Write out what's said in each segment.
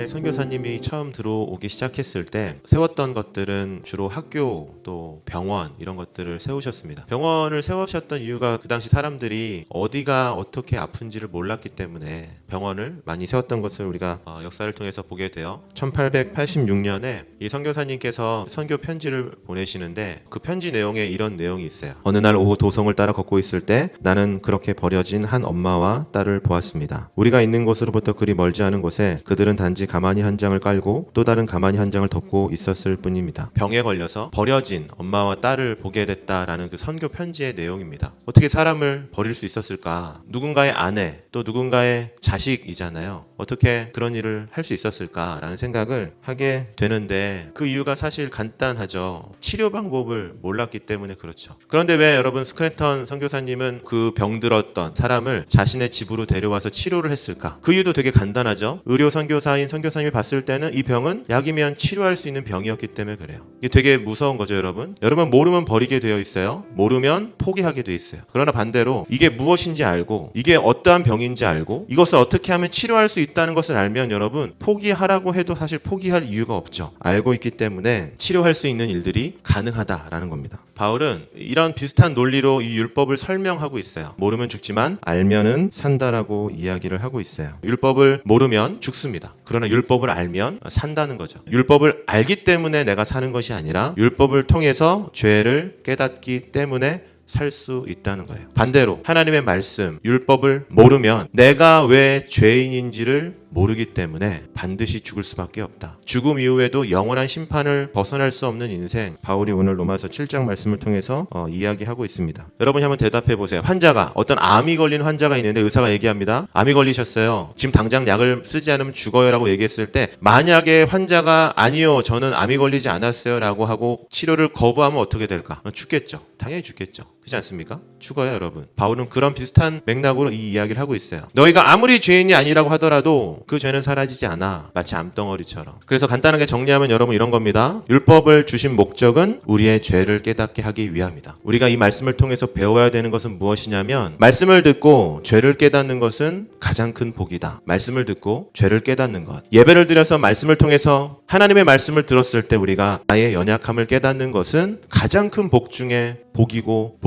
교회 선교사님이 처음 들어오기 시작했을 때 세웠던 것들은 주로 학교 또 병원 이런 것들을 세우셨습니다. 병원을 세우셨던 이유가 그 당시 사람들이 어디가 어떻게 아픈지를 몰랐기 때문에 병원을 많이 세웠던 것을 우리가 역사를 통해서 보게 돼요. 1886년에 이 선교사님께서 선교 편지를 보내시는데 그 편지 내용에 이런 내용이 있어요. 어느 날 오후 도성을 따라 걷고 있을 때 나는 그렇게 버려진 한 엄마와 딸을 보았습니다. 우리가 있는 곳으로부터 그리 멀지 않은 곳에 그들은 단지 가마니 한 장을 깔고 또 다른 가마니 한 장을 덮고 있었을 뿐입니다. 병에 걸려서 버려진 엄마와 딸을 보게 됐다라는 그 선교 편지의 내용입니다. 어떻게 사람을 버릴 수 있었을까? 누군가의 아내 또 누군가의 자식이잖아요. 어떻게 그런 일을 할 수 있었을까라는 생각을 하게 되는데 그 이유가 사실 간단하죠. 치료 방법을 몰랐기 때문에 그렇죠. 그런데 왜 여러분 스크래턴 선교사님은 그 병들었던 사람을 자신의 집으로 데려와서 치료를 했을까? 그 이유도 되게 간단하죠. 의료 선교사인 선교사님이 봤을 때는 이 병은 약이면 치료할 수 있는 병이었기 때문에 그래요. 이게 되게 무서운 거죠, 여러분. 여러분 모르면 버리게 되어 있어요. 모르면 포기하게 되어 있어요. 그러나 반대로 이게 무엇인지 알고 이게 어떠한 병인지 알고 이것을 어떻게 하면 치료할 수 있다는 것을 알면 여러분 포기하라고 해도 사실 포기할 이유가 없죠. 알고 있기 때문에 치료할 수 있는 일들이 가능하다라는 겁니다. 바울은 이런 비슷한 논리로 이 율법을 설명하고 있어요. 모르면 죽지만 알면은 산다라고 이야기를 하고 있어요. 율법을 모르면 죽습니다. 그러나 율법을 알면 산다는 거죠. 율법을 알기 때문에 내가 사는 것이 아니라 율법을 통해서 죄를 깨닫기 때문에 살 수 있다는 거예요. 반대로 하나님의 말씀, 율법을 모르면 내가 왜 죄인인지를 모르기 때문에 반드시 죽을 수밖에 없다. 죽음 이후에도 영원한 심판을 벗어날 수 없는 인생, 바울이 오늘 로마서 7장 말씀을 통해서 이야기하고 있습니다. 여러분이 한번 대답해 보세요. 환자가 어떤 암이 걸린 환자가 있는데 의사가 얘기합니다. 암이 걸리셨어요. 지금 당장 약을 쓰지 않으면 죽어요 라고 얘기했을 때 만약에 환자가 아니요 저는 암이 걸리지 않았어요 라고 하고 치료를 거부하면 어떻게 될까? 죽겠죠. 당연히 죽겠죠. 그렇지 않습니까? 죽어요 여러분. 바울은 그런 비슷한 맥락으로 이 이야기를 하고 있어요. 너희가 아무리 죄인이 아니라고 하더라도 그 죄는 사라지지 않아. 마치 암덩어리처럼. 그래서 간단하게 정리하면 여러분 이런 겁니다. 율법을 주신 목적은 우리의 죄를 깨닫게 하기 위함이다. 우리가 이 말씀을 통해서 배워야 되는 것은 무엇이냐면 말씀을 듣고 죄를 깨닫는 것은 가장 큰 복이다. 말씀을 듣고 죄를 깨닫는 것. 예배를 드려서 말씀을 통해서 하나님의 말씀을 들었을 때 우리가 나의 연약함을 깨닫는 것은 가장 큰 복 중에 복이고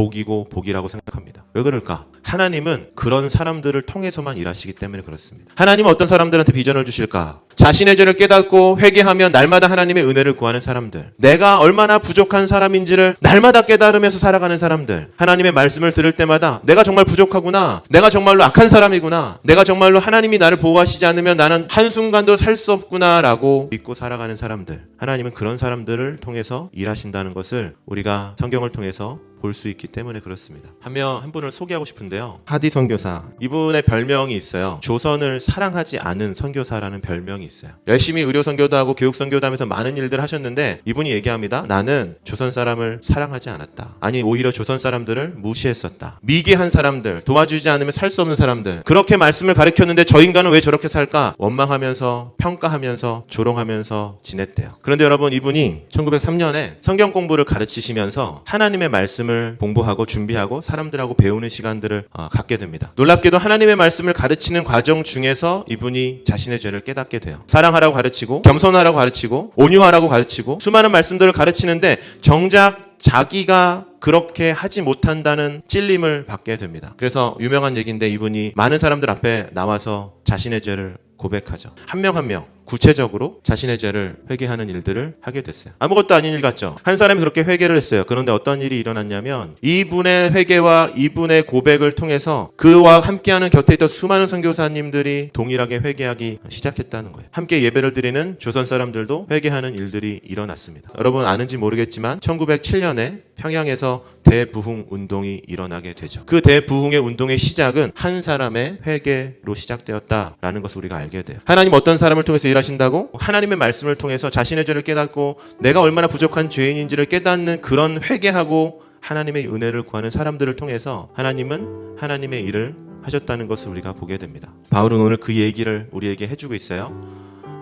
복이라고 생각합니다. 왜 그럴까? 하나님은 그런 사람들을 통해서만 일하시기 때문에 그렇습니다. 하나님은 어떤 사람들한테 비전을 주실까? 자신의 죄를 깨닫고 회개하며 날마다 하나님의 은혜를 구하는 사람들. 내가 얼마나 부족한 사람인지를 날마다 깨달으면서 살아가는 사람들. 하나님의 말씀을 들을 때마다 내가 정말 부족하구나. 내가 정말로 악한 사람이구나. 내가 정말로 하나님이 나를 보호하시지 않으면 나는 한순간도 살 수 없구나 라고 믿고 살아가는 사람들. 하나님은 그런 사람들을 통해서 일하신다는 것을 우리가 성경을 통해서 볼 수 있기 때문에 그렇습니다. 한 분을 소개하고 싶은데요. 하디 선교사. 이분의 별명이 있어요. 조선을 사랑하지 않은 선교사라는 별명이 있어요. 열심히 의료 선교도 하고 교육 선교도 하면서 많은 일들을 하셨는데 이분이 얘기합니다. 나는 조선 사람을 사랑하지 않았다. 아니 오히려 조선 사람들을 무시했었다. 미개한 사람들, 도와주지 않으면 살 수 없는 사람들. 그렇게 말씀을 가르쳤는데 저 인간은 왜 저렇게 살까? 원망하면서 평가하면서 조롱하면서 지냈대요. 그런데 여러분 이분이 1903년에 성경 공부를 가르치시면서 하나님의 말씀을 공부하고 준비하고 사람들하고 배우는 시간들을 갖게 됩니다. 놀랍게도 하나님의 말씀을 가르치는 과정 중에서 이분이 자신의 죄를 깨닫게 돼요. 사랑하라고 가르치고 겸손하라고 가르치고 온유하라고 가르치고 수많은 말씀들을 가르치는데 정작 자기가 그렇게 하지 못한다는 찔림을 받게 됩니다. 그래서 유명한 얘기인데 이분이 많은 사람들 앞에 나와서 자신의 죄를 고백하죠. 한 명 한 명 구체적으로 자신의 죄를 회개하는 일들을 하게 됐어요. 아무것도 아닌 일 같죠. 한 사람이 그렇게 회개를 했어요. 그런데 어떤 일이 일어났냐면 이분의 회개와 이분의 고백을 통해서 그와 함께하는 곁에 있던 수많은 선교사님들이 동일하게 회개하기 시작했다는 거예요. 함께 예배를 드리는 조선 사람들도 회개하는 일들이 일어났습니다. 여러분 아는지 모르겠지만 1907년에 평양에서 대부흥 운동이 일어나게 되죠. 그 대부흥의 운동의 시작은 한 사람의 회개로 시작되었다라는 것을 우리가 알게 돼요. 하나님 어떤 사람을 통해서 일하신다고? 하나님의 말씀을 통해서 자신의 죄를 깨닫고 내가 얼마나 부족한 죄인인지를 깨닫는 그런 회개하고 하나님의 은혜를 구하는 사람들을 통해서 하나님은 하나님의 일을 하셨다는 것을 우리가 보게 됩니다. 바울은 오늘 그 얘기를 우리에게 해주고 있어요.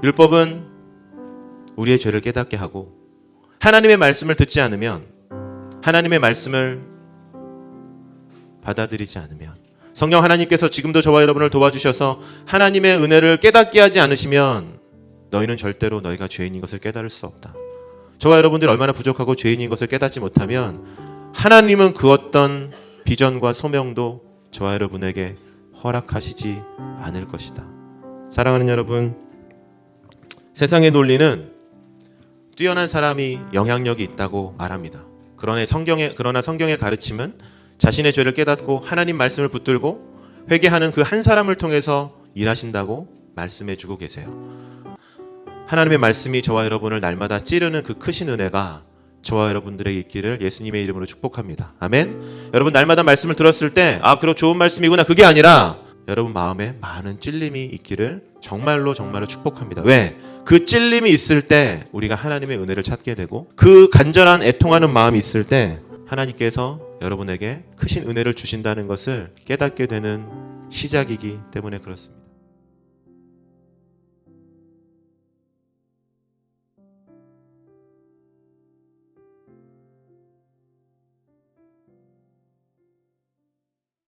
율법은 우리의 죄를 깨닫게 하고 하나님의 말씀을 듣지 않으면 하나님의 말씀을 받아들이지 않으면 성령 하나님께서 지금도 저와 여러분을 도와주셔서 하나님의 은혜를 깨닫게 하지 않으시면 너희는 절대로 너희가 죄인인 것을 깨달을 수 없다. 저와 여러분들이 얼마나 부족하고 죄인인 것을 깨닫지 못하면 하나님은 그 어떤 비전과 소명도 저와 여러분에게 허락하시지 않을 것이다. 사랑하는 여러분, 세상의 논리는 뛰어난 사람이 영향력이 있다고 말합니다. 그러나 성경의 가르침은 자신의 죄를 깨닫고 하나님 말씀을 붙들고 회개하는 그 한 사람을 통해서 일하신다고 말씀해주고 계세요. 하나님의 말씀이 저와 여러분을 날마다 찌르는 그 크신 은혜가 저와 여러분들에게 있기를 예수님의 이름으로 축복합니다. 아멘. 여러분 날마다 말씀을 들었을 때 그럼 좋은 말씀이구나, 그게 아니라 여러분 마음에 많은 찔림이 있기를 정말로 축복합니다. 왜? 그 찔림이 있을 때 우리가 하나님의 은혜를 찾게 되고 그 간절한 애통하는 마음이 있을 때 하나님께서 여러분에게 크신 은혜를 주신다는 것을 깨닫게 되는 시작이기 때문에 그렇습니다.